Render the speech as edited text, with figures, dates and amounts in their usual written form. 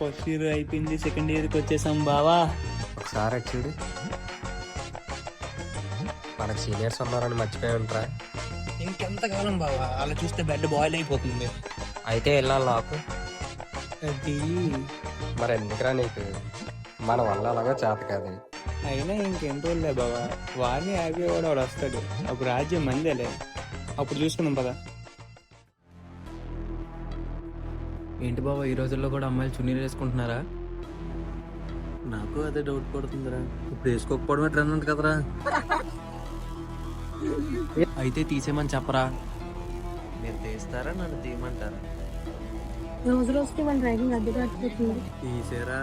First year అయిపోయింది, second ఇయర్కి వచ్చేసాం బావా. ఒకసారి చూడు, మనకు సీనియర్స్ ఉన్నారని మర్చిపోయి ఉంటారా? ఇంకెంతకాలం బావా అలా చూస్తే బెడ్ బాయిల్ అయిపోతుంది. అయితే వెళ్ళాలి నాకు. అది మరి ఎందుకురా నీకు, మన వల్ల అలాగా చేత కాదు. అయినా ఇంకెంత రోజులే బావా, వాడిని హ్యాపీ వాడు వస్తాడు, అప్పుడు రాజ్యం మందేలే, అప్పుడు చూసుకుందాం పదా. ఏంటి బాబా ఈ రోజుల్లో కూడా అమ్మాయిలు చున్నీలు వేసుకుంటున్నారా? నాకు అదే డౌట్ పడుతుందిరా, ఇప్పుడు వేసుకోకపోవడమే ట్రెండ్ అంట కదరా. అయితే తీసేయమని చెప్పరా. మీరు తీస్తారా, నన్ను తీయమంటారా? రోజు రోజుకి మన డ్రైవింగ్ అద్దెగా తీసేరా.